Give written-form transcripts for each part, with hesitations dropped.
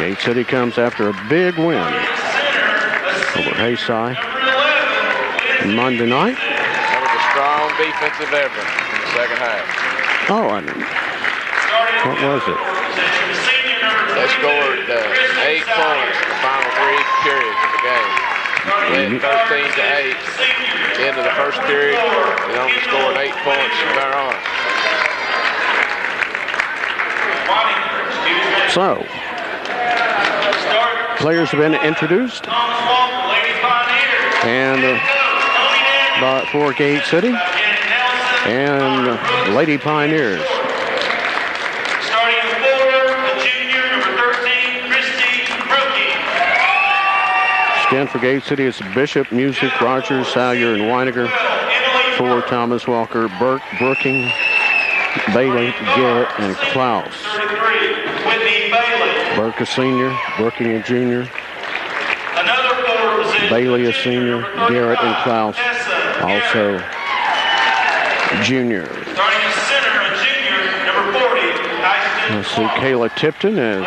Gate City comes after a big win over Hayside Monday night. That was a strong defensive effort in the second half. Oh, I mean, what was it? They scored 8 points in the final 3 periods of the game. Led 13-8 into the first period and only scored 8 points from there on. So, players have been introduced, and for Gate City and Lady Pioneers. Starting at 4, the junior, number 13, Christy Brookie. Again, for Gate City, it's Bishop, Music, Rogers, Salyer, and Weiniger. For Thomas Walker, Burke, Brooking, Bailey, Garrett, and Klaus. Burke a senior, Brooking a junior. Bailey a senior, Garrett and Klaus also junior. Starting at center, a junior, number 40, Let's see, Kayla Tipton has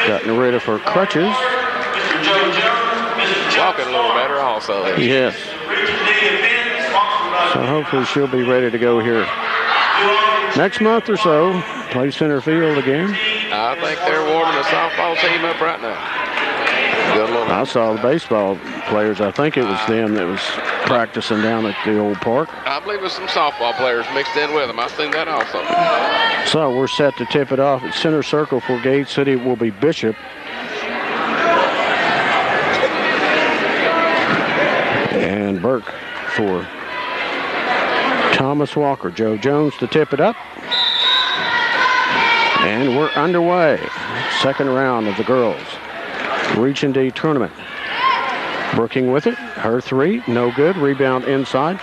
gotten rid of her crutches. Mr. Joe Jones, Mrs. Walking a little better also. Yes. So hopefully she'll be ready to go here next month or so. Play center field again. I think they're warming the softball team up right now. I saw the baseball players. I think it was them that was practicing down at the old park. I believe there's some softball players mixed in with them. I've seen that also. So we're set to tip it off. At center circle for Gate City will be Bishop. And Burke for Thomas Walker. Joe Jones to tip it up. And we're underway. Second round of the girls Region D tournament. Brooking with it. Her 3, no good. Rebound inside.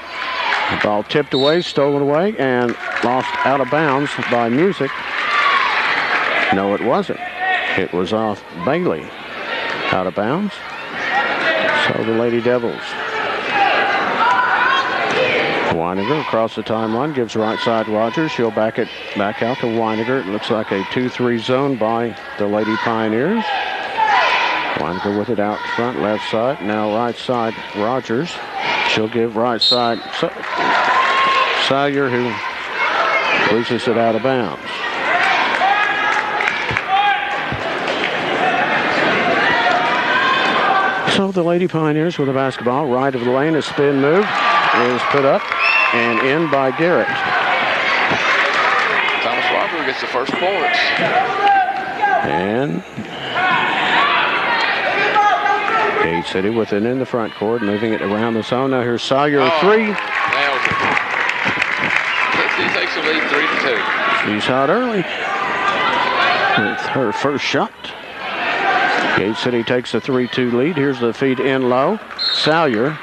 Ball tipped away, stolen away, and lost out of bounds by Music. No, it wasn't. It was off Bailey. Out of bounds. So the Lady Devils. Weiniger across the timeline, gives right side Rogers. She'll back out to Weiniger. It looks like a 2-3 zone by the Lady Pioneers. Weiniger with it out front, left side. Now right side, Rogers. She'll give right side Salyer, who loses it out of bounds. So the Lady Pioneers with the basketball, right of the lane, a spin move is put up and in by Garrett. Thomas Walker gets the first points. And Gate City with it in the front court, moving it around the zone. Now here's Salyer, 3. Nails it. He takes the lead 3-2. She's hot early with her first shot. Gate City takes a 3-2 lead. Here's the feed in low. Salyer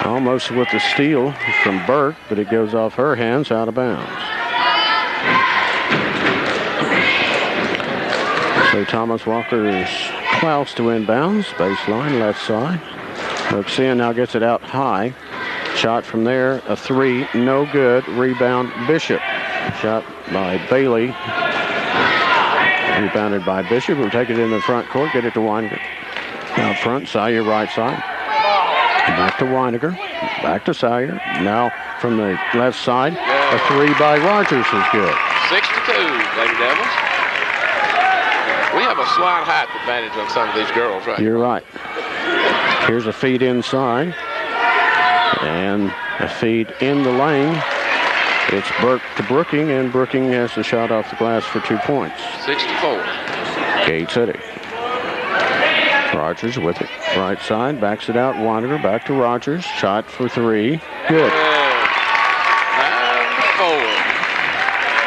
almost with the steal from Burke, but it goes off her hands, out of bounds. So Thomas Walker's Klaus to inbounds, baseline, left side. Roxanne now gets it out high. Shot from there, a 3, no good. Rebound, Bishop. Shot by Bailey. Rebounded by Bishop, who take it in the front court, get it to Weiniger. Out front, Salyer right side. Back to Weiniger, back to Salyer. Now from the left side, a 3 by Rogers is good. 6-2, Lady Devils. We have a slight height advantage on some of these girls, right? You're right. Here's a feed inside. And a feed in the lane. It's Burke to Brooking, and Brooking has the shot off the glass for 2 points. 6-4. Gate City. Rogers with it. Right side, backs it out. Weiniger back to Rogers. Shot for 3. Good. 9-4.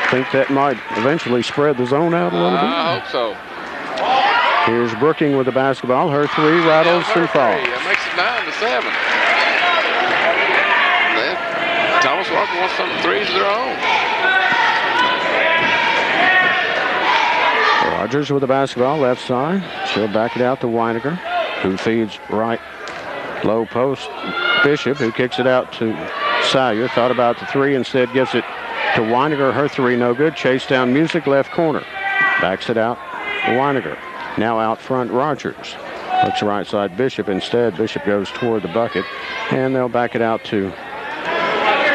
Think that might eventually spread the zone out a little bit. I hope so. Here's Brooking with the basketball. Her 3 rattles and falls. That makes it 9-7. Then Thomas Walker wants some 3s of their own. Rogers with the basketball, left side. She'll back it out to Weiniger, who feeds right low post. Bishop, who kicks it out to Salyer. Thought about the 3, instead gets it to Weiniger. Her 3 no good. Chase down Music, left corner. Backs it out. Weiniger. Now out front, Rogers. Looks right side, Bishop instead. Bishop goes toward the bucket, and they'll back it out to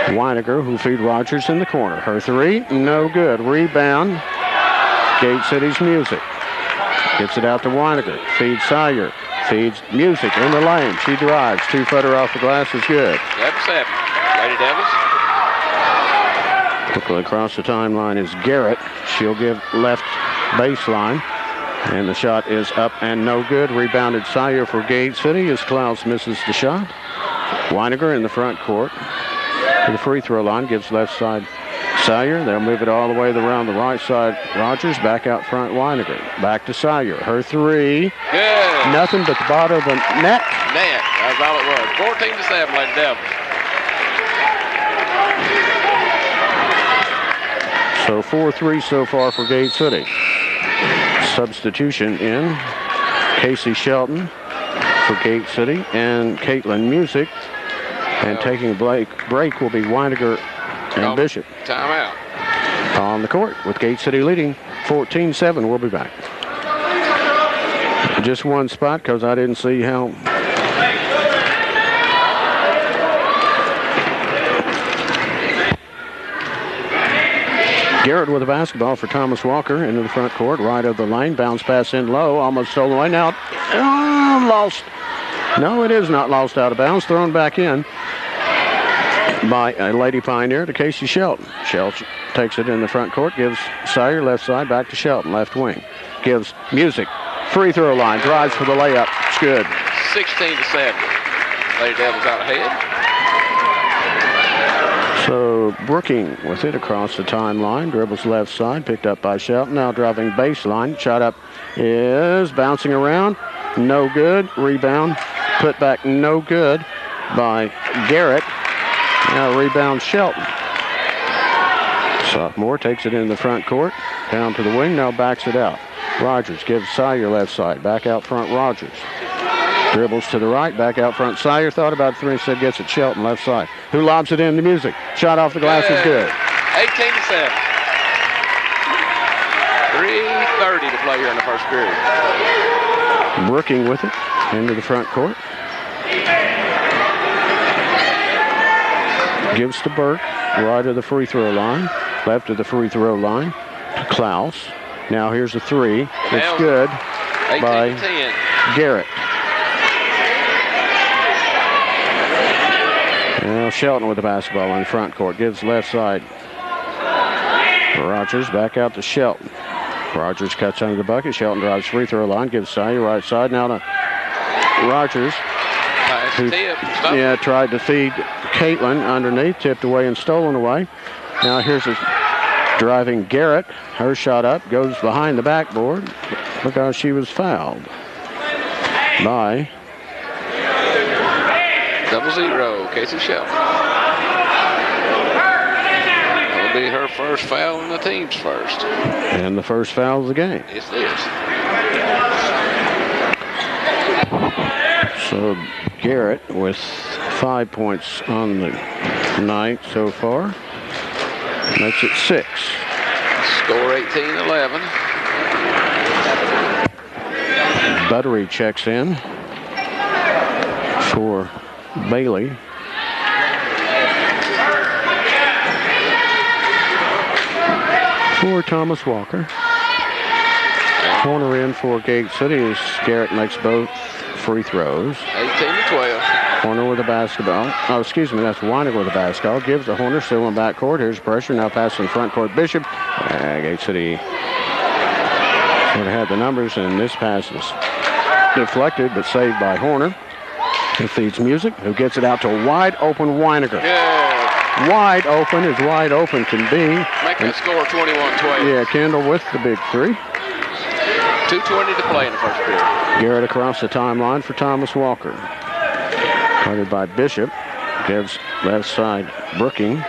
Weiniger, who feed Rogers in the corner. Her three, no good. Rebound, Gate City's Music. Gets it out to Weiniger. Feeds Sire. Feeds Music in the lane. She drives. 2-footer off the glass is good. 7-7. Lady Devils. Quickly across the timeline is Garrett. She'll give left baseline. And the shot is up and no good. Rebounded Sire for Gate City as Klaus misses the shot. Weiniger in the front court to the free throw line. Gives left side Sire. They'll move it all the way around the right side. Rogers back out front. Weiniger. Back to Sire. Her three. Good. Nothing but the bottom of the net. Net. That's all it was. 14-7, Lady Devils. So 4-3 so far for Gate City. Substitution in Casey Shelton for Gate City and Caitlin Music. And taking a break will be Weiniger and Bishop. Timeout. On the court with Gate City leading 14-7. We'll be back. Just one spot because I didn't see how. Garrett with the basketball for Thomas Walker into the front court, right of the lane. Bounce pass in low, almost stolen away. Now, lost. No, it is not lost out of bounds. Thrown back in by a Lady Pioneer to Casey Shelton. Shelton takes it in the front court, gives Sire left side, back to Shelton, left wing. Gives Music. Free throw line, drives for the layup. It's good. 16-7. Lady Devils out ahead. So Brooking with it across the timeline. Dribbles left side, picked up by Shelton. Now driving baseline. Shot up is bouncing around. No good. Rebound. Put back no good by Garrett. Now rebound Shelton. Sophomore takes it in the front court. Down to the wing. Now backs it out. Rogers gives Sire left side. Back out front Rogers. Dribbles to the right, back out front. Sire thought about three, instead gets it Shelton left side. Who lobs it in to Music. Shot off the glass is good. 18-7. 3:30 to play here in the first period. Brooking with it into the front court. Gives to Burke, right of the free throw line, left of the free throw line to Klaus. Now here's a three. It's good by Garrett. Now Shelton with the basketball in the front court. Gives left side. Rogers back out to Shelton. Rogers cuts under the bucket. Shelton drives free throw line. Gives Sire right side. Now to Rogers. Who, tried to feed Caitlin underneath. Tipped away and stolen away. Now here's a driving Garrett. Her shot up. Goes behind the backboard because she was fouled by 0-0, Casey Shelton. That'll be her first foul and the team's first. And the first foul of the game. Yes, it is. So Garrett with 5 points on the night so far. Makes it 6. Score 18-11. Buttery checks in for Bailey. For Thomas Walker. Corner in for Gate City as Garrett makes both free throws. 18-12. Horner with the basketball. Oh, excuse me, that's Weiniger with the basketball. Gives the Horner, still in backcourt. Here's pressure, now pass in front court. Bishop. Gate City would have had the numbers, and this pass is deflected, but saved by Horner. Who feeds Music, who gets it out to wide open Weiniger. Good. Wide open as wide open can be. Make that score 21-12. Yeah, Kendall with the big three. 2:20 to play in the first period. Garrett across the timeline for Thomas Walker. Guarded by Bishop. Gives left side Brooking.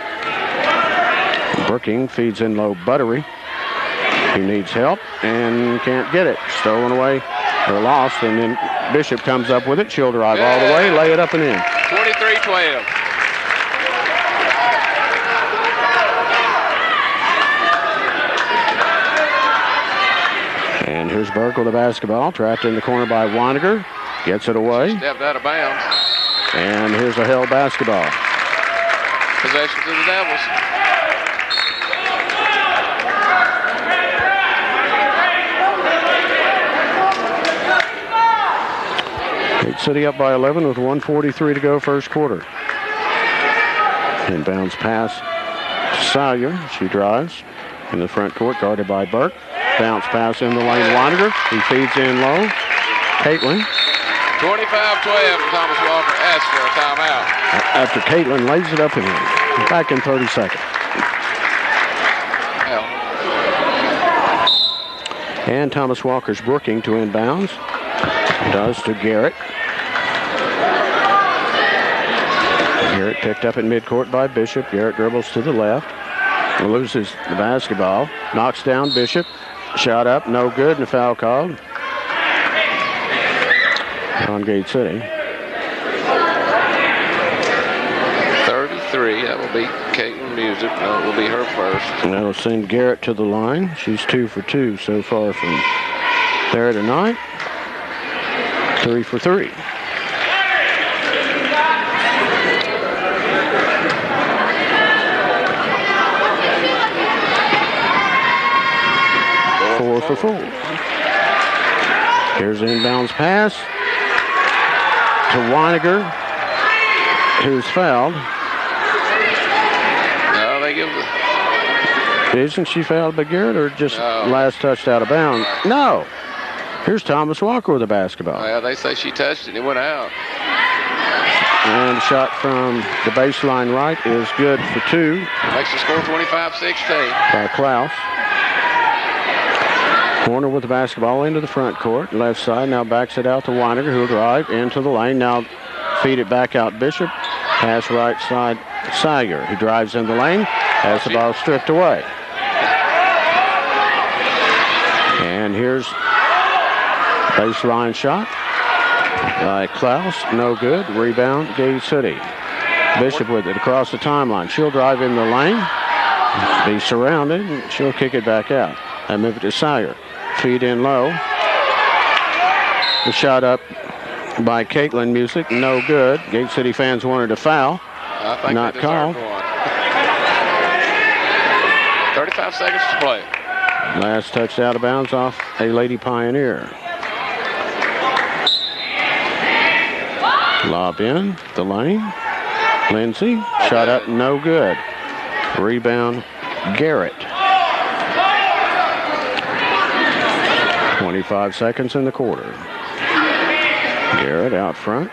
Brooking feeds in low Buttery. He needs help and can't get it. Stolen away or lost, and then Bishop comes up with it. She'll drive all the way, lay it up and in. 23-12. Here's Burke with the basketball, trapped in the corner by Weiniger. Gets it away. Stepped out of bounds. And here's a held basketball. Possession to the Devils. Gate City up by 11 with 1:43 to go first quarter. Inbounds pass to Salyer. She drives in the front court, guarded by Burke. Bounce pass in the lane, Weiniger. He feeds in low. Caitlin. 25-12, Thomas Walker asks for a timeout. After Caitlin lays it up and in. Back in 30 seconds. Hell. And Thomas Walker's brooking to inbounds. Does to Garrett. Garrett picked up in midcourt by Bishop. Garrett dribbles to the left. Loses the basketball. Knocks down Bishop. Shot up, no good, and a foul called on Gate City. 33, that will be Caitlin Music. No, it will be her first. And that'll send Garrett to the line. She's 2 for 2 so far from there tonight. 3 for 3. Four for 4. Here's the inbounds pass to Weiniger, who's fouled. No, they give the... Isn't she fouled by Garrett or just last touched out of bounds? No. Here's Thomas Walker with the basketball. Well, they say she touched it and it went out. And the shot from the baseline right is good for 2. Makes the score 25-16. By Klaus. Warner with the basketball into the front court. Left side now backs it out to Weiniger, who'll drive into the lane. Now feed it back out Bishop. Pass right side Salyer, who drives in the lane. Has the ball stripped away. And here's baseline shot by Klaus. No good. Rebound, Gate City. Bishop with it across the timeline. She'll drive in the lane. Be surrounded. And she'll kick it back out. And move it to Salyer. Feed in low. The shot up by Caitlin Music. No good. Gate City fans wanted a foul. I think not called. 35 seconds to play. Last touch out of bounds off a Lady Pioneer. Lob in the lane. Lindsay. Shot up. No good. Rebound Garrett. 25 seconds in the quarter. Garrett out front.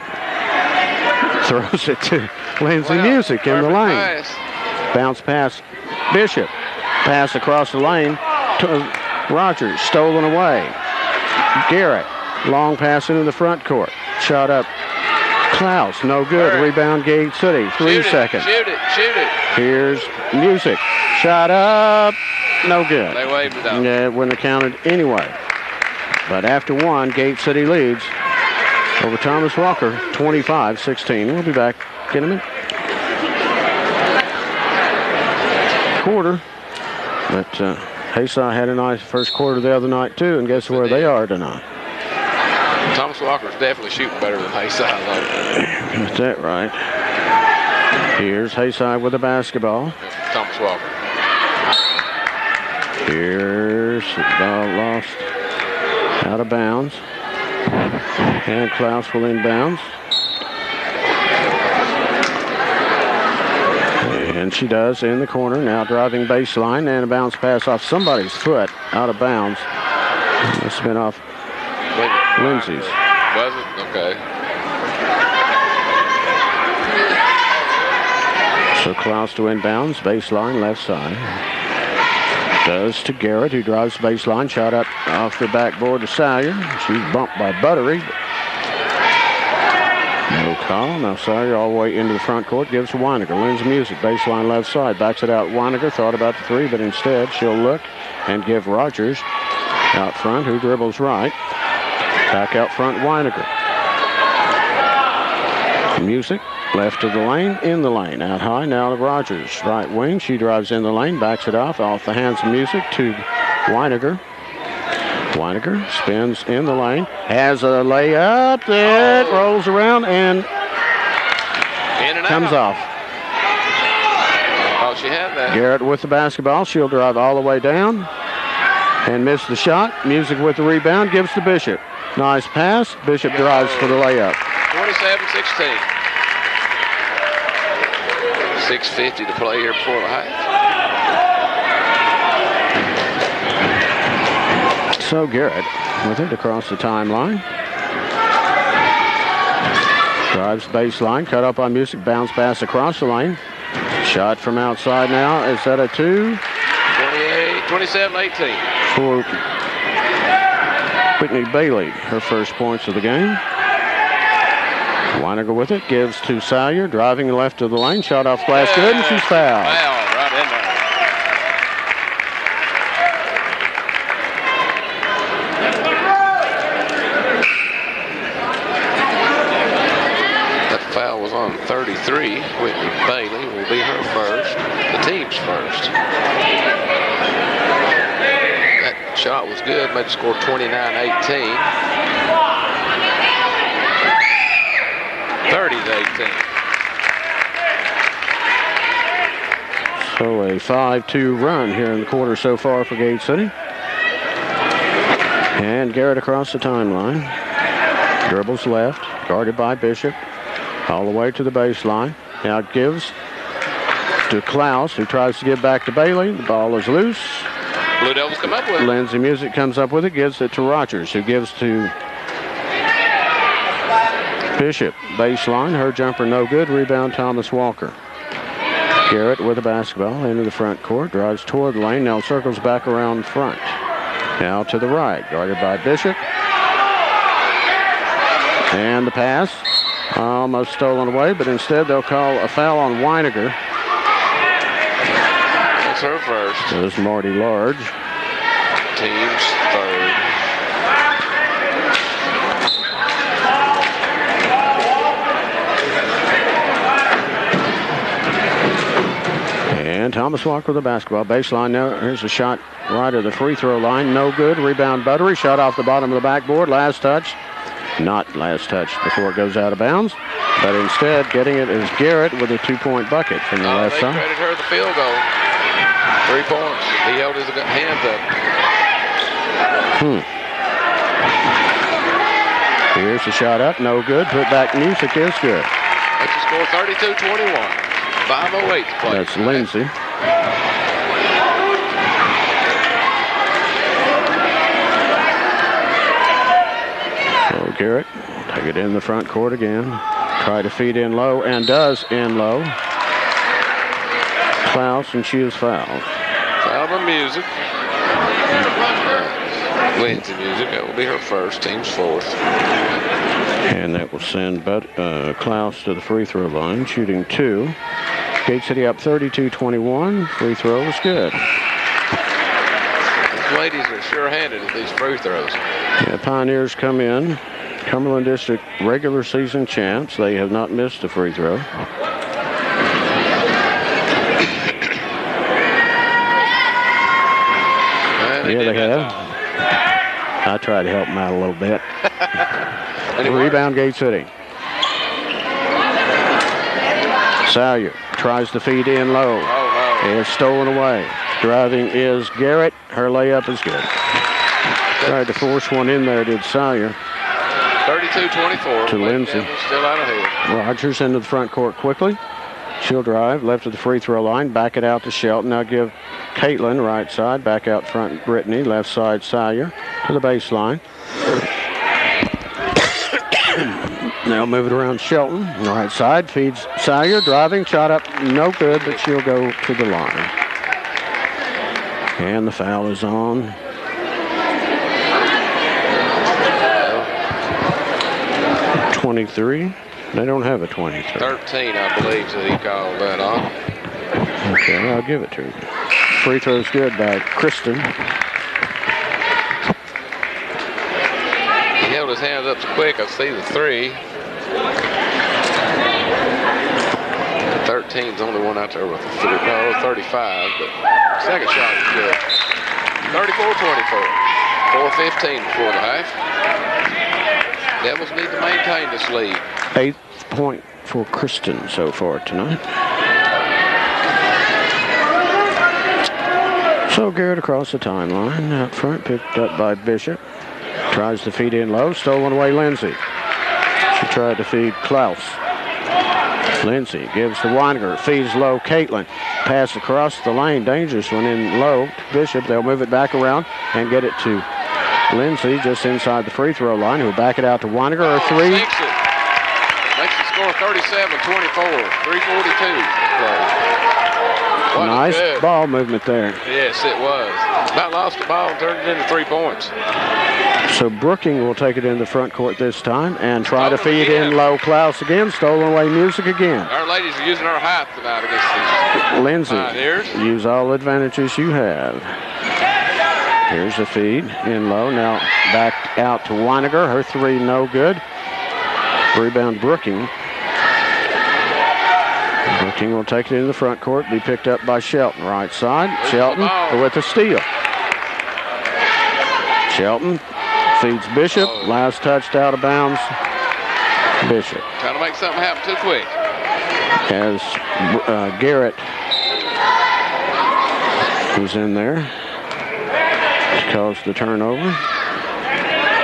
Throws it to Lindsay Music in the lane. Bounce pass. Bishop. Pass across the lane to Rogers. Stolen away. Garrett. Long pass into the front court. Shot up. Klaus. No good. Rebound Gate City. 3 seconds. Shoot it. Shoot it. Here's Music. Shot up. No good. They waved it up. Yeah, it wouldn't have counted anyway. But after 1, Gate City leads over Thomas Walker, 25-16. We'll be back in a minute. Quarter. But Hayside had a nice first quarter the other night, too, and guess where they are tonight? Thomas Walker's definitely shooting better than Hayside, though. Is that right? Here's Hayside with the basketball. Thomas Walker. Here's the ball lost. Out of bounds. And Klaus will inbounds. And she does in the corner. Now driving baseline and a bounce pass off somebody's foot. Out of bounds. Must have been off Lindsay's. Was it? Okay. So Klaus to inbounds. Baseline left side. Does to Garrett, who drives baseline. Shot up off the backboard to Salyer. She's bumped by Buttery. No call. Now Salyer all the way into the front court. Gives to Weiniger. Lindsay Music. Baseline left side. Backs it out. Weiniger thought about the 3, but instead she'll look and give Rogers out front, who dribbles right. Back out front, Weiniger. Music. Left of the lane, in the lane. Out high, now to Rogers. Right wing, she drives in the lane, backs it off the hands of Music to Weiniger. Weininger spins in the lane, has a layup that rolls around and In and comes out. off. Oh, she had that. Garrett with the basketball. She'll drive all the way down and miss the shot. Music with the rebound, gives to Bishop. Nice pass. Bishop drives for the layup. 27-16. 6:50 to play here before the half. So Garrett with it across the timeline. Drives baseline, cut up on Music, bounce pass across the lane. Shot from outside now. Is that a 2? 27-18. For Whitney Bailey, her first points of the game. Weininger with it, gives to Salyer, driving left of the lane, shot off glass, good, and she's fouled. Foul right in there. That foul was on 33. Whitney Bailey will be her first, the team's first. That shot was good, made the score 29-18. 30-18. So a 5-2 run here in the quarter so far for Gate City. And Garrett across the timeline. Dribbles left, guarded by Bishop. All the way to the baseline. Now it gives to Klaus, who tries to give back to Bailey. The ball is loose. Blue Devils come up with it. Lindsay Music comes up with it, gives it to Rogers, who gives to Bishop. Baseline, her jumper no good. Rebound Thomas Walker. Garrett with the basketball into the front court, drives toward the lane, now circles back around front. Now to the right, guarded by Bishop. And the pass, almost stolen away, but instead they'll call a foul on Weininger. That's her first. There's Marty Large. Team's third. And Thomas Walker with the basketball. Baseline now. Here's a shot right at the free throw line. No good. Rebound Buttery. Shot off the bottom of the backboard. Last touch. Not last touch before it goes out of bounds. But instead, getting it is Garrett with a 2-point bucket from the left They side. credit her the field goal. 3 points. He held his hands up. Here's the shot up. No good. Put back Music is good. That's the score 32-21. 5:08 to play. That's Lindsay. So Garrett take it in the front court again. Try to feed in low and does in low. Klaus, and she is fouled. Foul on Music. Lindsay Music, that will be her first, team's fourth. And that will send Klaus to the free throw line, shooting 2. Gate City up 32-21. Free throw was good. These ladies are sure-handed at these free throws. Yeah, Pioneers come in. Cumberland District regular season champs. They have not missed a free throw. Yeah, they have. I tried to help them out a little bit. Rebound Gate City. Salyer tries to feed in low. Oh, no. It's stolen away. Driving is Garrett. Her layup is good. Tried to force one in there, did Salyer. 32-24. To Lindsay. Still out ahead. Rogers into the front court quickly. She'll drive left of the free throw line. Back it out to Shelton. Now give Caitlin right side. Back out front Brittany. Left side Salyer to the baseline. Now move it around Shelton. Right side feeds Salyer. Driving. Shot up. No good, but she'll go to the line. And the foul is on. .23. They don't have a 23. 13, I believe, that he called that on. Okay, I'll give it to her. Free throw's good by Kristen. He held his hands up so quick, I see the 3. The 13's only one out there with 35, but second shot is good. 34-24. 4:15 before the half. Devils need to maintain this lead. 8th point for Kristen so far tonight. So Garrett across the timeline. Out front, picked up by Bishop. Tries to feed in low. Stolen away Lindsay. She tried to feed Klaus. Lindsay gives to Weiniger. Feeds low Caitlin. Pass across the lane. Dangerous one in low. Bishop. They'll move it back around and get it to Lindsay just inside the free throw line. Who'll back it out to Weiniger. Her three. Makes the score 37-24. 3:42 play. Nice ball movement there. Yes, it was. About lost the ball and turned it into 3 points. So Brooking will take it in the front court this time and try to feed in low. Klaus again. Stolen away Music again. Our ladies are using our height tonight against these Lindsay, Pioneers. use all advantages you have. Here's the feed in low. Now back out to Weiniger. Her three no good. Rebound Brooking. Brooking will take it in the front court. Be picked up by Shelton. Right side. Shelton with a steal. Shelton feeds Bishop. Last touched out of bounds. Bishop. Trying to make something happen too quick. As Garrett was in there to cause the turnover.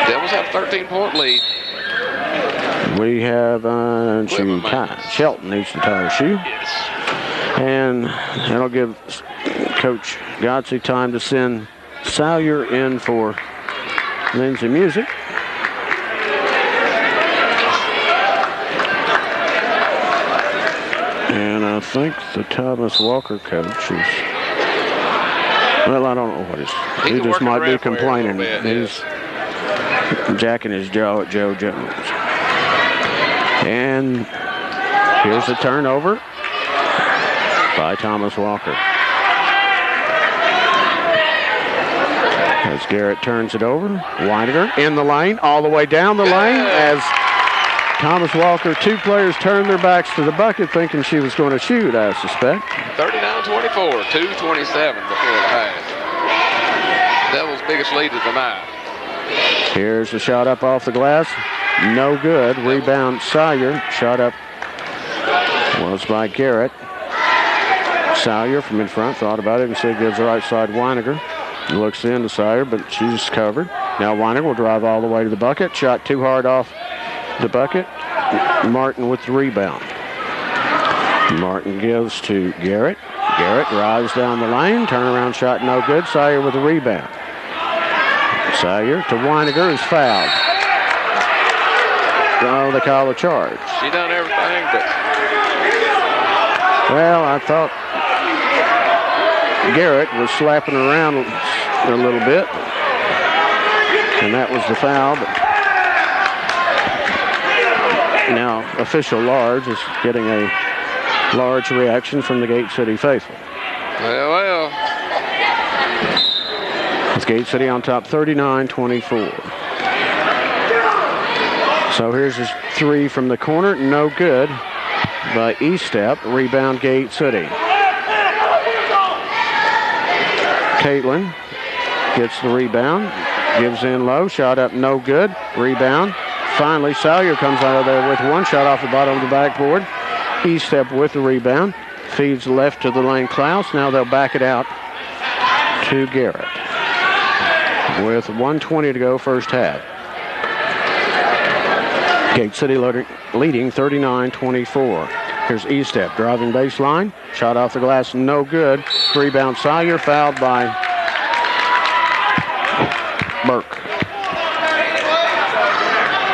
Devils have a 13-point lead. We have shoe tie. Shelton needs to tie her shoe. Yes. And that'll give Coach Godsey time to send Salyer in for Lindsay Music. And I think the Thomas Walker coach is, well, I don't know what he just might be complaining. He's jacking his jaw at Joe Jones. And here's the turnover by Thomas Walker. As Garrett turns it over, Weiniger in the lane, all the way down the lane as Thomas Walker, two players turned their backs to the bucket thinking she was going to shoot, I suspect. 39-24, 2:27 before the half. Devils' biggest lead of the night. Here's the shot up off the glass. No good. Rebound Salyer. Shot up was by Garrett. Salyer from in front thought about it and said gives the right side Weiniger. Looks into Salyer, but she's covered. Now Weiniger will drive all the way to the bucket. Shot too hard off the bucket. Martin with the rebound. Martin gives to Garrett. Garrett drives down the lane. Turnaround shot no good. Salyer with the rebound. Salyer to Weiniger is fouled. Oh, they call a charge. She done everything but... Well, I thought Garrett was slapping around a little bit. And that was the foul. But now official Large is getting a large reaction from the Gate City faithful. Well. It's Gate City on top 39-24. So here's his three from the corner. No good by Estep. Rebound Gate City. Caitlin gets the rebound. Gives in low. Shot up no good. Rebound. Finally, Salyer comes out of there with one shot off the bottom of the backboard. Estep with the rebound. Feeds left to the lane Klaus. Now they'll back it out to Garrett. With 1:20 to go first half. Gate City leading 39-24. Here's Estep driving baseline. Shot off the glass, no good. Rebound Salyer, fouled by Burke.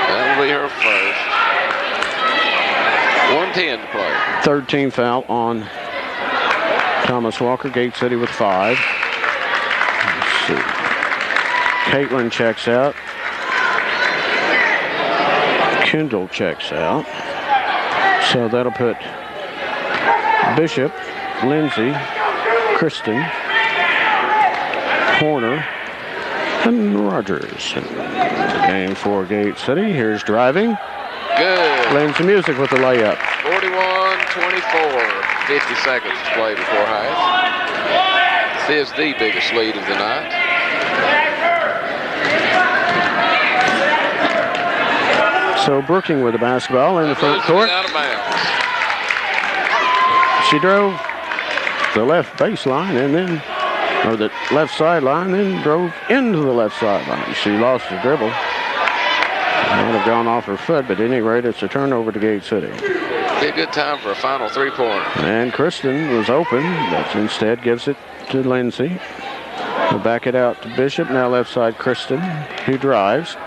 That'll be her first. 1:10 to play. Third team foul on Thomas Walker. Gate City with 5. Let's see. Caitlin checks out. Kendall checks out. So that'll put Bishop, Lindsay, Kristen, Horner, and Rogers. Game for Gate City. Here's driving. Good. Lindsay Music with the layup. 41-24. 50 seconds to play before half. This is the biggest lead of the night. So Brooking with the basketball in the front court. Out of bounds. She drove the left baseline and then, or the left sideline, then drove into the left sideline. She lost the dribble. Might have gone off her foot, but at any rate, it's a turnover to Gate City. Be a good time for a final three-pointer. And Kristen was open, but instead gives it to Lindsay. We'll back it out to Bishop. Now left side, Kristen, who drives.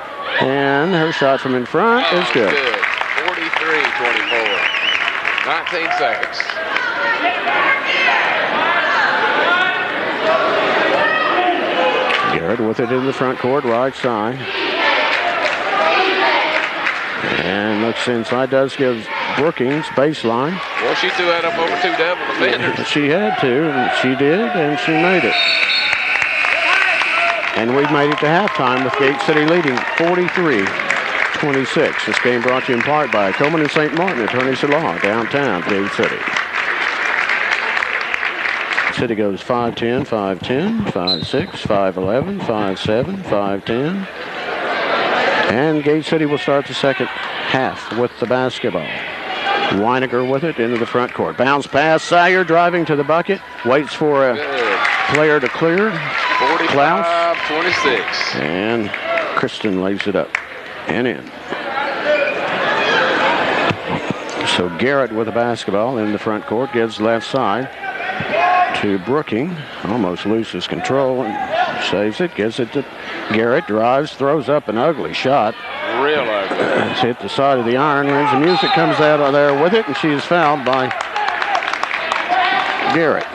And her shot from in front is good. 43-24. 19 seconds. Garrett with it in the front court, right side. And looks inside, does give Brookings baseline. Well, she threw that up over two Devil defenders. She had to, and she did, and she made it. And we've made it to halftime with Gate City leading 43-26. This game brought to you in part by Coleman and St. Martin, attorneys at law, downtown Gate City. City goes 5-10, 5-10, 5-6, 5-11, 5-7, 5-10. And Gate City will start the second half with the basketball. Weiniger with it into the front court. Bounce pass, Sire driving to the bucket. Waits for a player to clear. 45-26. And Kristen lays it up and in. So Garrett with the basketball in the front court, gives left side to Brooking. Almost loses control and saves it, gives it to Garrett, drives, throws up an ugly shot. Real ugly. It's hit the side of the iron. Lindsay Music comes out of there with it, and she is fouled by Garrett.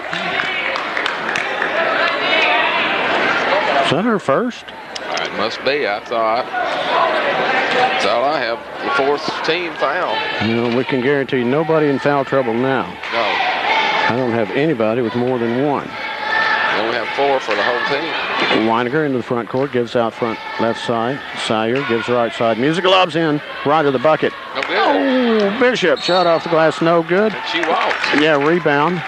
Is that her first? It must be, I thought. That's all I have. The fourth team foul. You know, we can guarantee nobody in foul trouble now. No. I don't have anybody with more than one. We only have four for the whole team. Weiniger into the front court, gives out front left side. Sire gives right side. Music lobs in, right to the bucket. No good. Oh, Bishop shot off the glass, no good. And she walked. Yeah, rebound.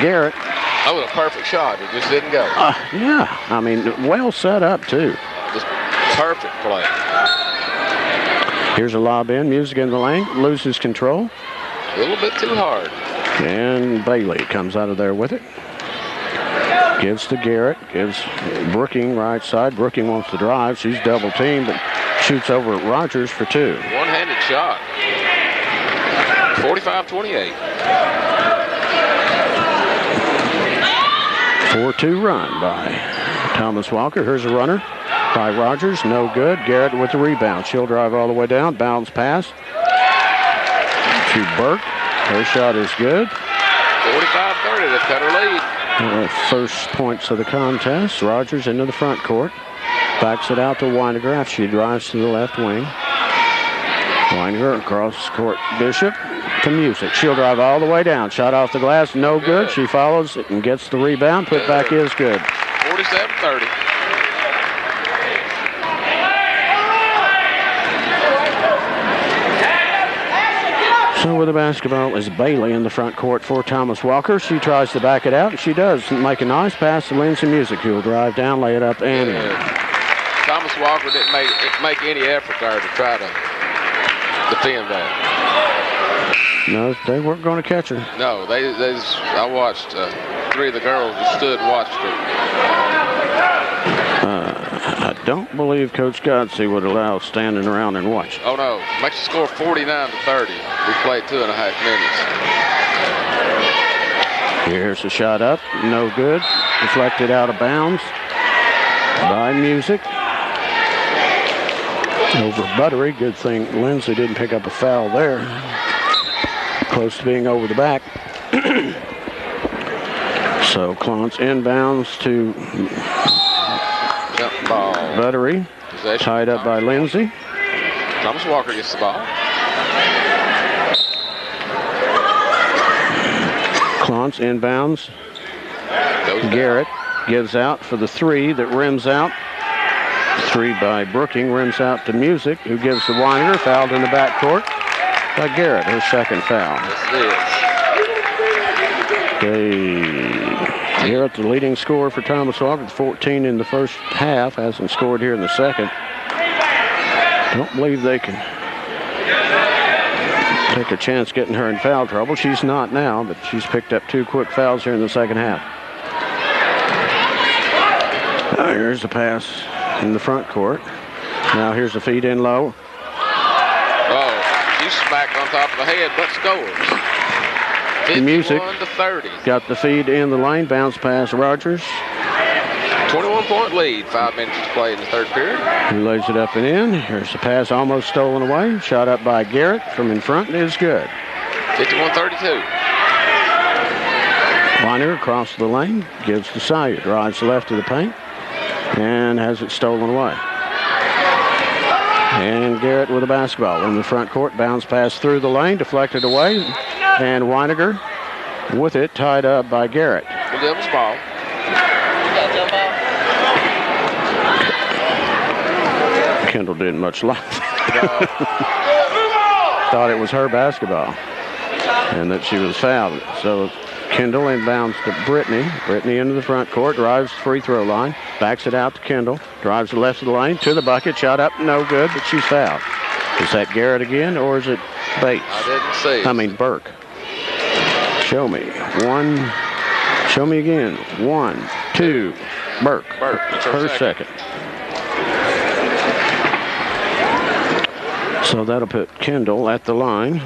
Garrett. That was a perfect shot. It just didn't go. Yeah, I mean, well set up too. Just perfect play. Here's a lob in, Music in the lane, loses control. A little bit too hard. And Bailey comes out of there with it. Gives to Garrett, gives Brooking right side. Brooking wants to drive. She's double teamed, but shoots over at Rogers for two. One-handed shot. 45-28. 4-2 run by Thomas Walker. Here's a runner by Rogers. No good. Garrett with the rebound. She'll drive all the way down. Bounce pass to Burke. Her shot is good. 45-30. They've cut her lead. First points of the contest. Rogers into the front court. Backs it out to Weiniger. She drives to the left wing. Weiniger across court. Bishop to Music. She'll drive all the way down. Shot off the glass. No good. She follows it and gets the rebound. Put back is good. 47-30. So with the basketball is Bailey in the front court for Thomas Walker. She tries to back it out, and she does. Make a nice pass to Lindsay Music, who will drive down, lay it up, and in. Thomas Walker didn't make any effort there to try to defend that. No, they weren't going to catch her. No, I watched three of the girls just stood and watched her. I don't believe Coach Godsey would allow standing around and watch. Oh, no. Makes the score 49-30. We played 2.5 minutes. Here's a shot up. No good. Deflected out of bounds by Music. Over Buttery. Good thing Lindsay didn't pick up a foul there. Close to being over the back. So Clontz inbounds to Buttery. Tied up by Lindsay. Thomas Walker gets the ball. Clontz inbounds. Garrett gives out for the three that rims out. Three by Brooking, rims out to Music, who gives the Weiniger. Fouled in the backcourt by Garrett, her second foul. Garrett, the leading scorer for Thomas Walker, 14 in the first half, hasn't scored here in the second. Don't believe they can Take a chance getting her in foul trouble. She's not now, but she's picked up 2 quick fouls here in the second half. Here's a pass in the front court. Now here's a feed in low. Oh, she's smacked on top of the head, but scores. 51 to 30. Got the feed in the lane. Bounce pass Rogers. 21-point lead. 5 minutes to play in the third period. He lays it up and in. Here's the pass almost stolen away. Shot up by Garrett from in front is good. 51-32. Weiner across the lane. Gives to Saya. Drives left to the paint. And has it stolen away. And Garrett with the basketball in the front court. Bounce pass through the lane. Deflected away. And Weiniger with it. Tied up by Garrett. Williams ball. Kendall didn't much like it. Thought it was her basketball and that she was fouled. So Kendall inbounds to Brittany. Brittany into the front court, drives the free throw line, backs it out to Kendall, drives the left of the lane to the bucket, shot up, no good, but she's fouled. Is that Garrett again, or is it Bates? I didn't see. I mean Burke. Show me. Show me again. 1, 2. Burke. Her second. So that'll put Kendall at the line.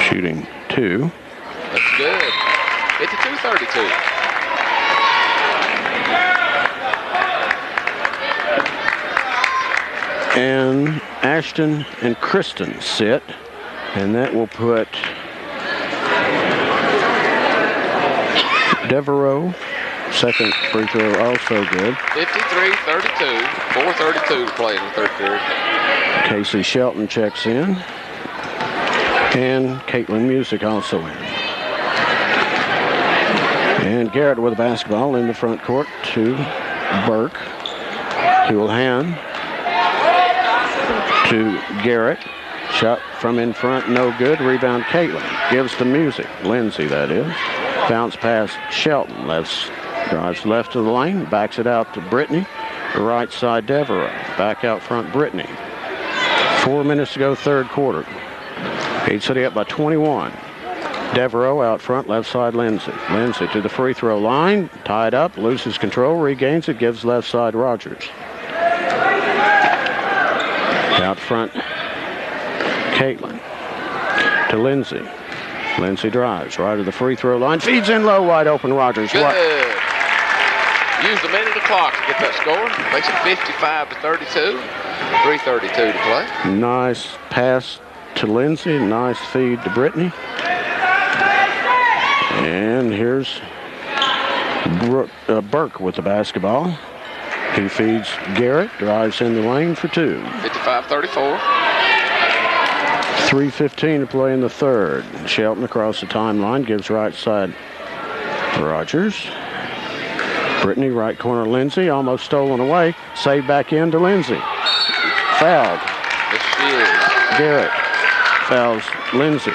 Shooting 2. That's good. 52-32. And Ashton and Kristen sit. And that will put Devereaux. Second free throw also good. 53-32. 4:32 to play in the third period. Casey Shelton checks in. And Caitlin Music also in. And Garrett with the basketball in the front court to Burke. He will hand to Garrett. Shot from in front, no good. Rebound Caitlin. Gives to Music. Lindsay, that is. Bounce pass Shelton. Drives left to the lane. Backs it out to Brittany. Right side Devereaux. Back out front Brittany. 4 minutes to go, third quarter. Cade City up by 21. Devereaux out front, left side Lindsay. Lindsay to the free throw line. Tied up, loses control, regains it, gives left side Rogers. Out front, Caitlin to Lindsay. Lindsay drives right to the free throw line. Feeds in low, wide open Rogers. Good. Used a minute of the clock to get that score. Makes it 55-32. 3:32 to play. Nice pass to Lindsay. Nice feed to Brittany. And here's Burke with the basketball. He feeds Garrett. Drives in the lane for 2. 55-34. 3:15 to play in the third. Shelton across the timeline. Gives right side Rogers. Brittany, right corner Lindsay. Almost stolen away. Saved back in to Lindsay. Fouled. Yes, she is. Garrett fouls Lindsay.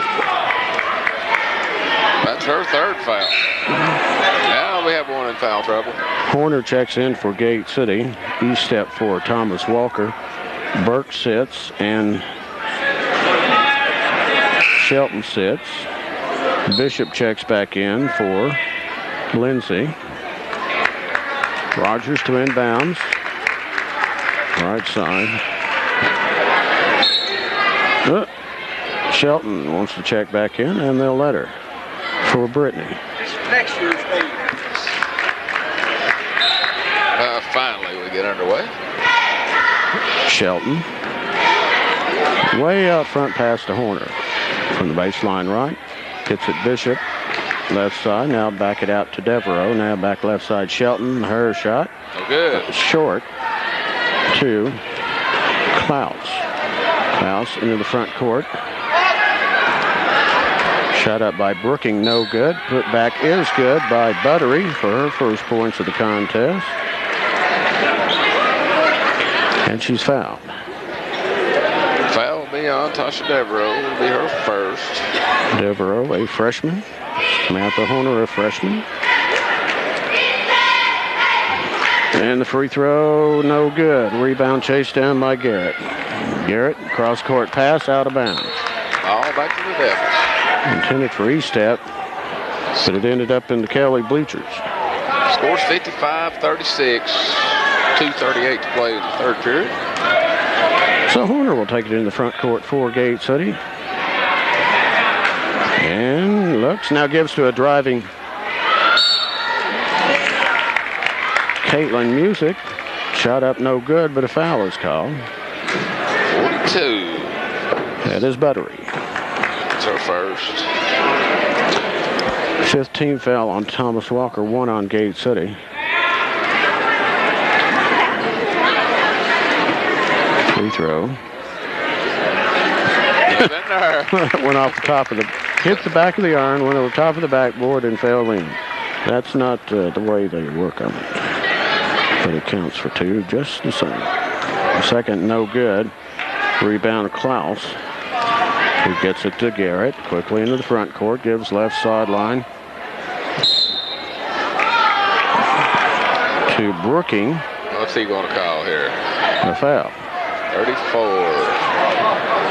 That's her third foul. Now we have one in foul trouble. Horner checks in for Gate City. East step for Thomas Walker. Burke sits and Shelton sits. Bishop checks back in for Lindsay. Rogers to inbounds. Right side. Shelton wants to check back in, and they'll let her for Brittany. Finally, we get underway. Shelton. Way out front pass to Horner. From the baseline right. Hits it Bishop. Left side. Now back it out to Devereaux. Now back left side Shelton. Her shot. Oh, good. Short to Klaus. Klaus into the front court. Shot up by Brooking, no good. Put back is good by Buttery for her first points of the contest. And she's fouled. Foul will be on Tasha Devereaux. Will be her first. Devereaux, a freshman. Samantha Horner, a freshman. And the free throw, no good. Rebound chased down by Garrett. Garrett, cross-court pass, out of bounds. All back to the Devils. Intended for E-step, but it ended up in the Kelly bleachers. Scores 55-36. 2:38 to play in the third period. So Horner will take it in the front court for Gate City. And looks, now gives to a driving Caitlin Music. Shot up no good, but a foul is called. 42. That is Buttery. It's her first. 5th team foul on Thomas Walker, 1 on Gate City. Free throw. Went off the top of the, hit the back of the iron, went over top of the backboard and fell in. That's not the way they work on it. But it counts for 2 just the same. The second, no good. Rebound Klaus, who gets it to Garrett. Quickly into the front court, gives left sideline to Brooking. What's he going to call here? A foul. 34.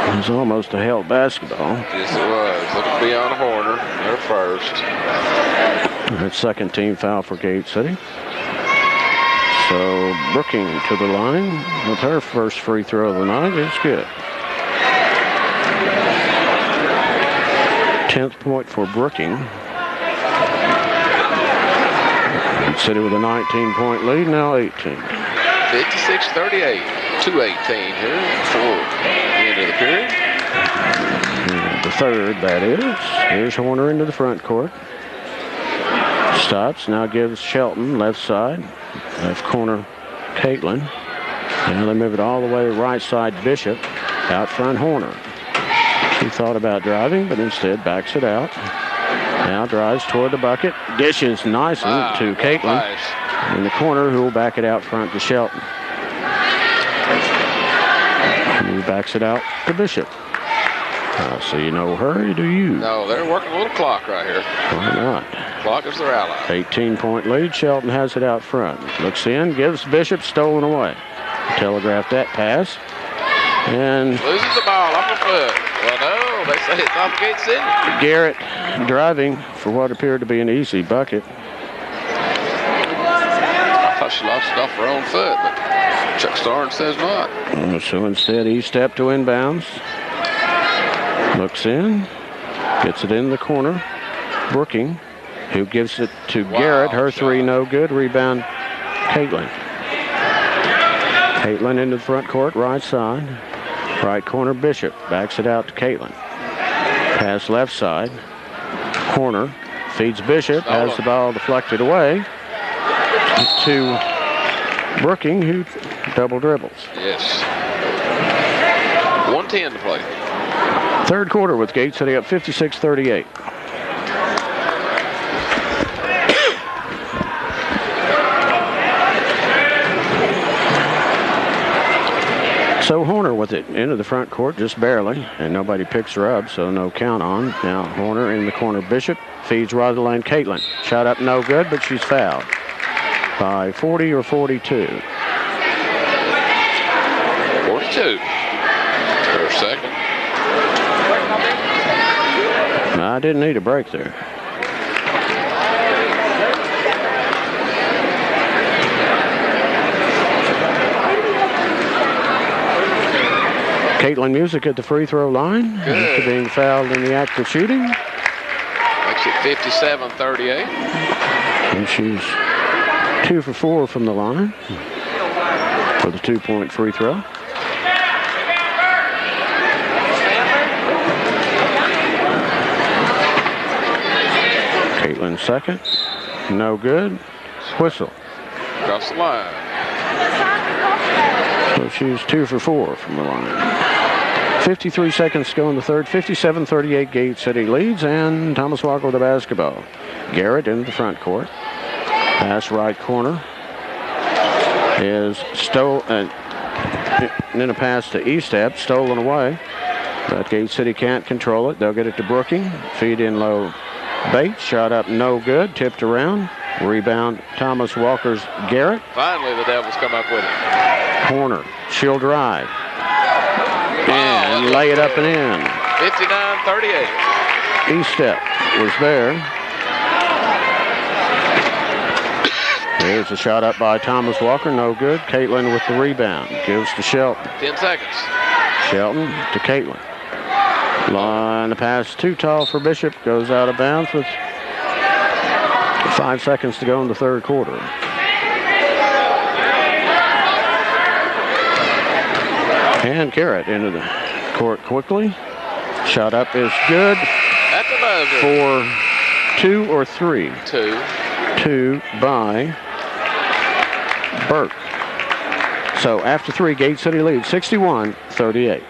It was almost a held basketball. Yes, it was. It'll be on Horner. Their first. That second team foul for Gate City. So Brooking to the line with her first free throw of the night. It's good. 10th point for Brooking. Gate City with a 19-point lead, now 18. 56-38. 2:18 here before the end of the period. The third, that is. Here's Horner into the front court. Stops, now gives Shelton left side. Left corner, Caitlin. Now they move it all the way right side, Bishop. Out front, Horner. She thought about driving, but instead backs it out. Now drives toward the bucket. Dishes nicely to Caitlin. Nice. In the corner, who will back it out front to Shelton. And he backs it out to Bishop. So you no hurry, do you? No, they're working a little clock right here. Why not? Clock is their ally. 18-point lead. Shelton has it out front. Looks in, gives Bishop, stolen away. Telegraphed that pass. And loses the ball off the foot. Well, no, they say it's off Gate City. Garrett driving for what appeared to be an easy bucket. I thought she lost it off her own foot, but Chuck Starnes says not. So instead, he stepped to inbounds. Looks in, gets it in the corner. Brooking, who gives it to Garrett. Her three, no good. Rebound, Caitlin. Caitlin into the front court, right side. Right corner, Bishop. Backs it out to Caitlin. Pass left side. Corner, feeds Bishop. Has the ball deflected away to Brooking, who double dribbles. Yes. 1:10 to play. Third quarter with Gate City up 56-38. So Horner with it into the front court, just barely, and nobody picks her up, so no count on. Now Horner in the corner, Bishop feeds right of the lane, Caitlin. Shot up no good, but she's fouled by 40 or 42. 42. Her second. I didn't need a break there. Caitlin Music at the free throw line. After being fouled in the act of shooting. Makes it 57-38. And she's 2 for 4 from the line for the 2-point free throw. Caitlin second. No good. Whistle. Across the line. So she's 2 for 4 from the line. 53 seconds to go in the third. 57-38 Gate City leads, and Thomas Walker with the basketball. Garrett in the front court. Pass right corner is stolen. And then a pass to E-step, stolen away. But Gate City can't control it. They'll get it to Brooking. Feed in low. Bates shot up no good. Tipped around. Rebound, Thomas Walker's Garrett. Finally, the Devils come up with it. Corner, she'll drive. And lay it up and in. 59-38. E-step was there. Here's a shot up by Thomas Walker, no good. Caitlin with the rebound, gives to Shelton. 10 seconds. Shelton to Caitlin. Line the pass too tall for Bishop, goes out of bounds with 5 seconds to go in the third quarter. And Garrett into the court quickly. Shot up is good. At the buzzer. For 2 or 3? 2. 2 by Burke. So after 3, Gate City leads 61-38.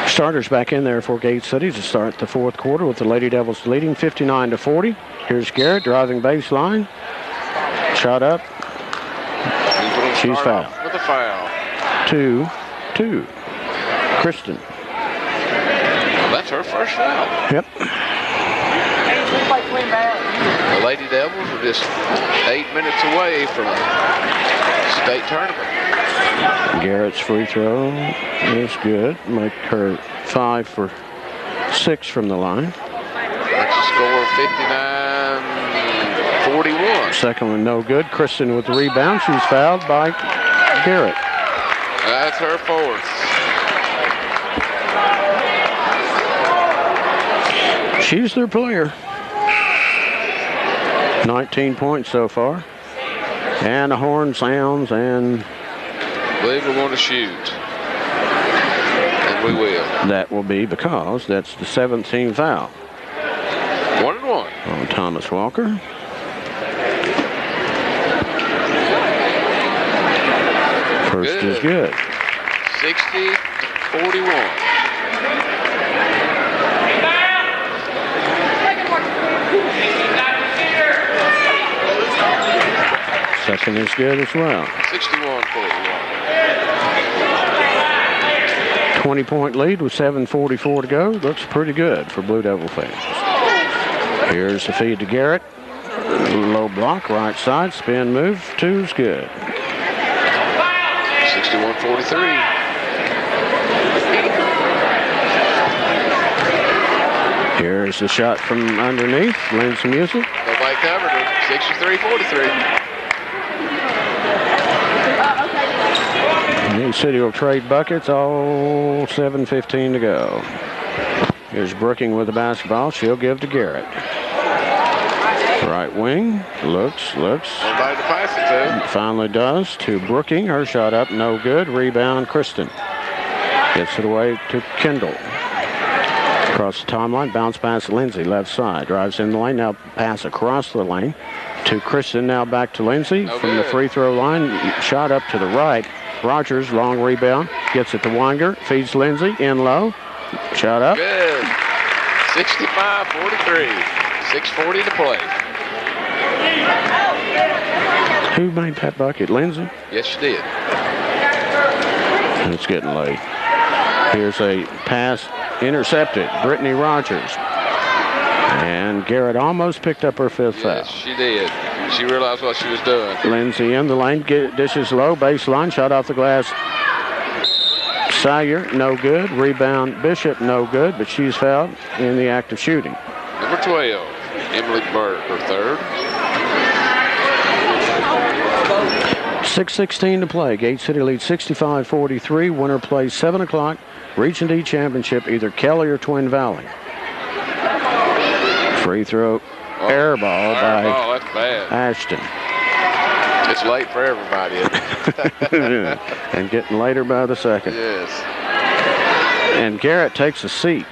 Starters back in there for Gate City to start the fourth quarter with the Lady Devils leading 59-40. Here's Garrett driving baseline. Shot up. She's fouled. With a foul. 2-2. Kristen. Well, that's her first foul. Yep. The Lady Devils are just 8 minutes away from state tournament. Garrett's free throw is good. Make her 5 for 6 from the line. That's a score of 59-41. Second one no good. Kristen with the rebound. She's fouled by Garrett. That's her fourth. She's their player. 19 points so far. And the horn sounds, and I believe we're going to shoot. And we will. that will be because that's the 17th foul 1-1. on Thomas Walker. First is good. 60-41. Second is good as well. 61-41. 20-point lead with 7:44 to go. Looks pretty good for Blue Devil fans. Here's the feed to Garrett. Low block, right side, spin move. Two's good. 61-43. Here's the shot from underneath. Lindsay Music. Nobody covered it. 63-43. New City will trade buckets. All 7:15 to go. Here's Brooking with the basketball. She'll give to Garrett. Right wing. Looks. Nobody to pass it to. Finally does to Brooking. Her shot up. No good. Rebound Kristen. Gets it away to Kendall. Across the timeline. Bounce pass Lindsay. Left side. Drives in the lane. Now pass across the lane to Kristen. Now back to Lindsay from the free throw line. Shot up to the right. Rogers, long rebound, gets it to Weinger, feeds Lindsay, in low, shot up. Good. 65-43. 6:40 to play. Who made that bucket? Lindsay? Yes, she did. And it's getting late. Here's a pass intercepted. Brittany Rogers. And Garrett almost picked up her fifth foul. Yes, she did. She realized what she was doing. Lindsay in the lane, dishes low, baseline, shot off the glass. Sawyer, no good. Rebound Bishop, no good, but she's fouled in the act of shooting. Number 12, Emily Burke, her third. 6:16 to play. Gate City leads 65-43. Winner plays 7 o'clock. Region D championship, either Kelly or Twin Valley. Free throw, air ball by that's bad. Ashton. It's late for everybody, isn't it? And getting later by the second. Yes. And Garrett takes a seat.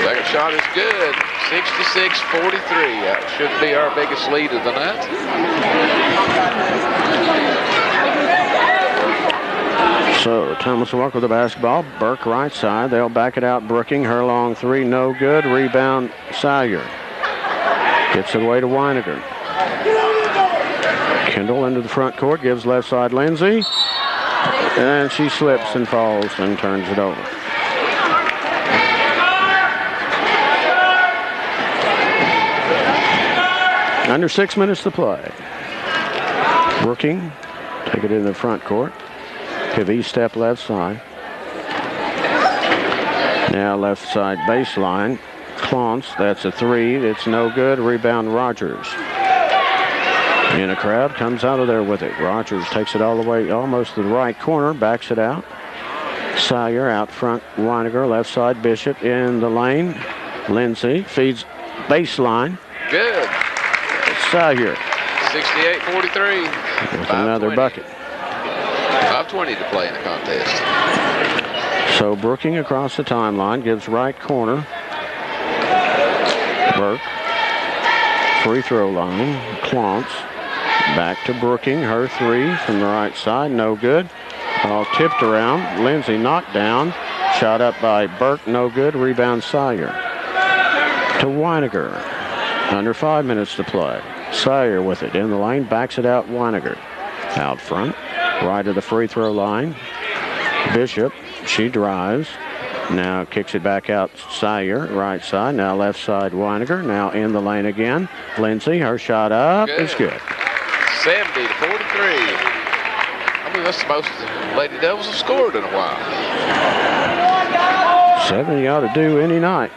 Second shot is good. 66-43. That should be our biggest lead of the night. So Thomas Walker with the basketball. Burke right side. They'll back it out. Brooking. Her long three. No good. Rebound Sawyer. Gets it away to Weiniger. Kendall into the front court. Gives left side Lindsay. And she slips and falls and turns it over. Under 6 minutes to play. Brooking, take it in the front court. Pivy step left side. Now left side baseline. Clontz, that's a three. It's no good. Rebound Rogers. In a crowd, comes out of there with it. Rogers takes it all the way almost to the right corner, backs it out. Sire out front. Weiniger, left side. Bishop in the lane. Lindsay feeds baseline. Good. Sire 68-43. with another bucket. 5:20 to play in the contest. So Brooking across the timeline, gives right corner. Burke. Free throw line. Clontz. Back to Brooking. Her three from the right side. No good. All tipped around. Lindsay knocked down. Shot up by Burke. No good. Rebound Sire. To Weiniger. Under 5 minutes to play. Sire with it in the lane. Backs it out. Weiniger. Out front. Right of the free throw line. Bishop. She drives. Now kicks it back out. Sire, right side. Now left side, Weiniger. Now in the lane again. Lindsay, her shot up. It's good. 70-43. I mean, that's the most the Lady Devils have scored in a while. 7 you ought to do any night.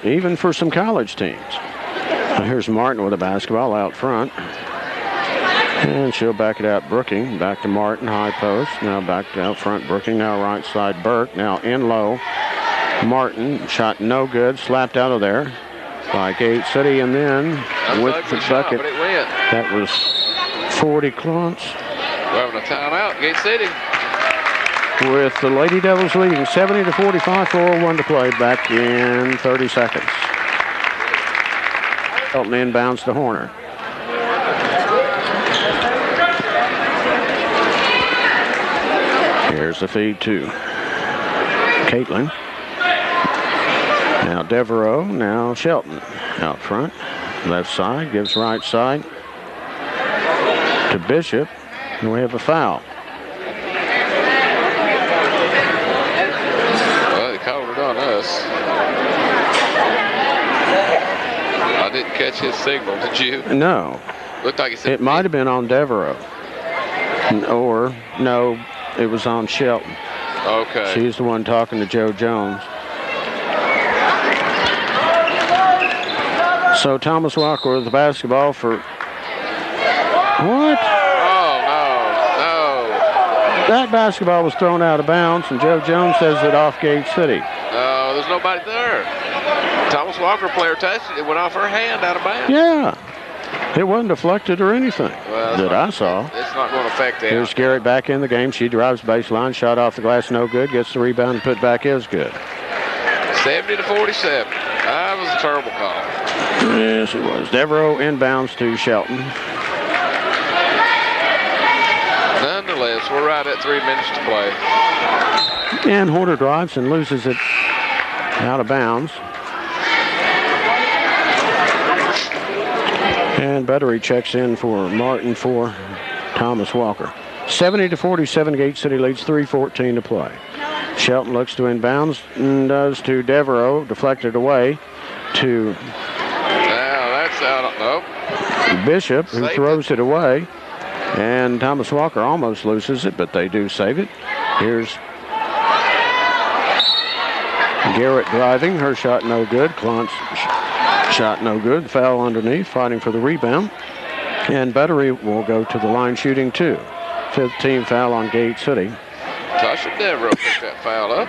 Even for some college teams. Now here's Martin with a basketball out front. And she'll back it out, Brooking. Back to Martin, high post. Now back to out front, Brooking. Now right side, Burke. Now in low. Martin, shot no good. Slapped out of there by Gate City. And then with the bucket, that was 40 Clontz. We're having a timeout, Gate City. With the Lady Devils leading 70-45, 4:01 to play. Back in 30 seconds. Elton inbounds to Horner. Here's the feed to Caitlin. Now Devereaux, now Shelton out front. Left side, gives right side to Bishop. And we have a foul. Well, they called it on us. I didn't catch his signal, did you? No. Looked like he said it might have been on Devereaux. Or, no, it was on Shelton. Okay. She's the one talking to Joe Jones. So Thomas Walker with the basketball for... What? Oh, no. That basketball was thrown out of bounds, and Joe Jones says it off Gate City. No, there's nobody there. Thomas Walker player touched it. It went off her hand out of bounds. Yeah. It wasn't deflected or anything that I saw. It's not going to affect that. Here's Garrett back in the game. She drives baseline. Shot off the glass, no good. Gets the rebound and put back is good. 70-47. That was a terrible call. Yes, it was. Devereaux inbounds to Shelton. Nonetheless, we're right at 3 minutes to play. And Horner drives and loses it out of bounds. And Battery checks in for Martin for Thomas Walker. 70-47, Gate City leads, 3:14 to play. Shelton looks to inbounds and does to Devereaux, deflected away to Now that's out. Nope. Bishop, who throws it away. And Thomas Walker almost loses it, but they do save it. Here's Garrett driving. Her shot no good. Clontz shot no good. Foul underneath, fighting for the rebound. And Battery will go to the line shooting two. 5th team foul on Gate City. Tasha Devereaux picked that foul up.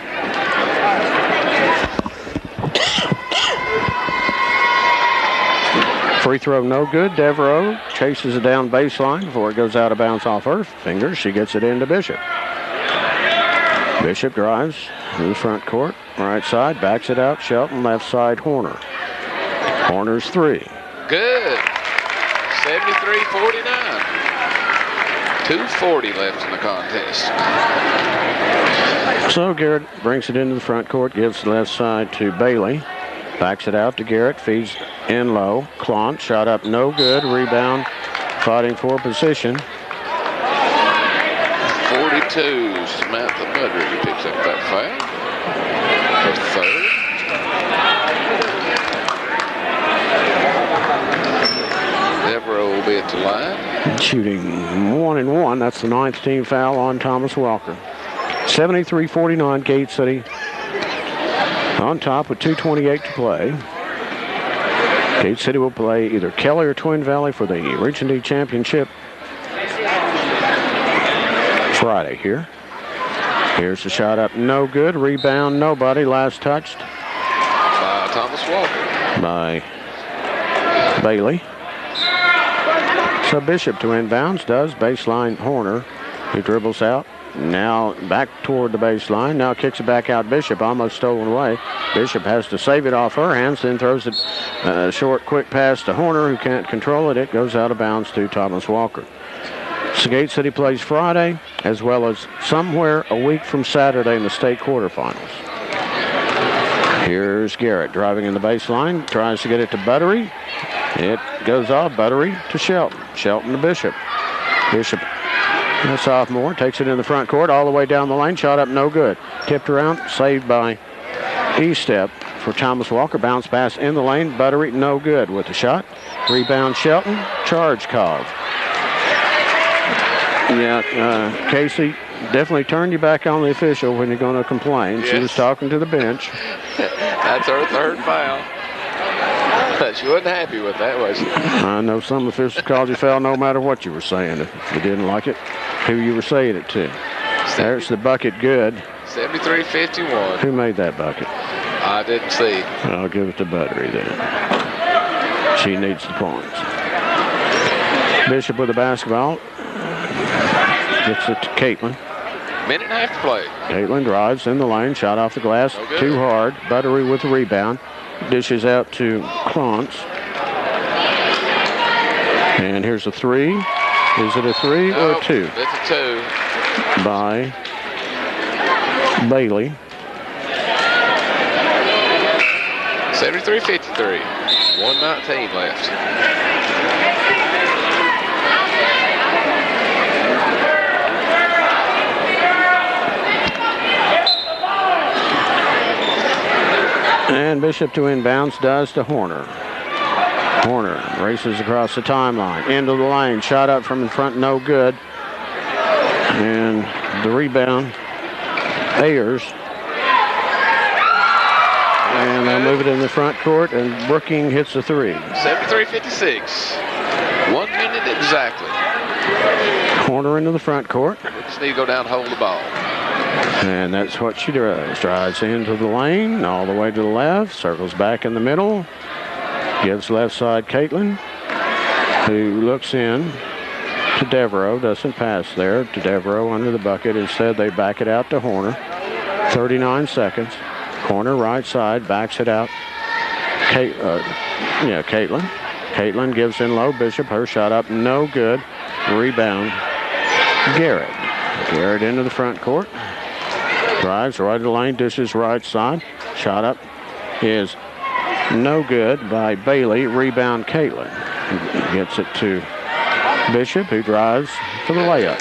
Free throw no good. Devereaux chases it down baseline before it goes out of bounds off her fingers. She gets it into Bishop. Bishop drives in the front court. Right side, backs it out. Shelton, left side, Horner. Horner's three. Good. 73-49. 2:40 left in the contest. So Garrett brings it into the front court, gives the left side to Bailey. Backs it out to Garrett. Feeds in low. Clont. Shot up. No good. Rebound. Fighting for position. 42. Samantha Mudry picks up that foul. Her third. Devereaux will be at the line. Shooting 1-1. That's the 9th team foul on Thomas Walker. 73-49, Gate City on top with 2:28 to play. Gate City will play either Kelly or Twin Valley for the Region D Championship Friday here. Here's the shot up, no good. Rebound, nobody. Last touched By Thomas Walker. by Bailey. So Bishop to inbounds, does. Baseline Horner, who dribbles out. Now back toward the baseline. Now kicks it back out. Bishop almost stolen away. Bishop has to save it off her hands, then throws it a short, quick pass to Horner, who can't control it. It goes out of bounds to Thomas Walker. So Gate City plays Friday, as well as somewhere a week from Saturday in the state quarterfinals. Here's Garrett driving in the baseline, tries to get it to Buttery. It goes off. Buttery to Shelton. Shelton to Bishop. Bishop, a sophomore, takes it in the front court, all the way down the lane. Shot up, no good. Tipped around, saved by E-Step for Thomas Walker. Bounce pass in the lane. Buttery, no good with the shot. Rebound Shelton. Charge called. Yeah, Casey, definitely turn you back on the official when you're going to complain. Yes. She was talking to the bench. That's her third foul. She wasn't happy with that, was she? I know some officials called you foul no matter what you were saying. If you didn't like it, who you were saying it to. There's the bucket, good. 73-51. Who made that bucket? I didn't see. I'll give it to Buttery then. She needs the points. Bishop with the basketball. Gets it to Caitlin. Minute and a half to play. Caitlin drives in the lane. Shot off the glass. No good. Too hard. Buttery with the rebound. Dishes out to Klontz. And here's a three. Is it a three or a two? It's a two. By Bailey. 73-53. 1:19 left. And Bishop to inbounds, does to Horner. Horner races across the timeline, into the lane, shot up from in front, no good. And the rebound, Ayers. And they'll move it in the front court, and Brooking hits a three. 73-56. 1 minute exactly. Horner into the front court. We just need to go down and hold the ball. And that's what she does. Drives into the lane, all the way to the left, circles back in the middle, gives left side Caitlin, who looks in to Devereaux, doesn't pass there to Devereaux under the bucket. Instead, they back it out to Horner. 39 seconds. Horner right side, backs it out. Caitlin. Caitlin gives in low. Bishop, her shot up, no good. Rebound, Garrett. Garrett into the front court. Drives right of the lane, dishes right side. Shot up is no good by Bailey. Rebound, Caitlin. Gets it to Bishop, who drives for the layup.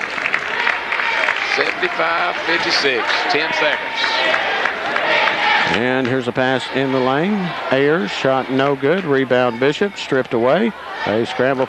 75-56, 10 seconds. And here's a pass in the lane. Ayers, shot no good. Rebound, Bishop, stripped away. They scramble.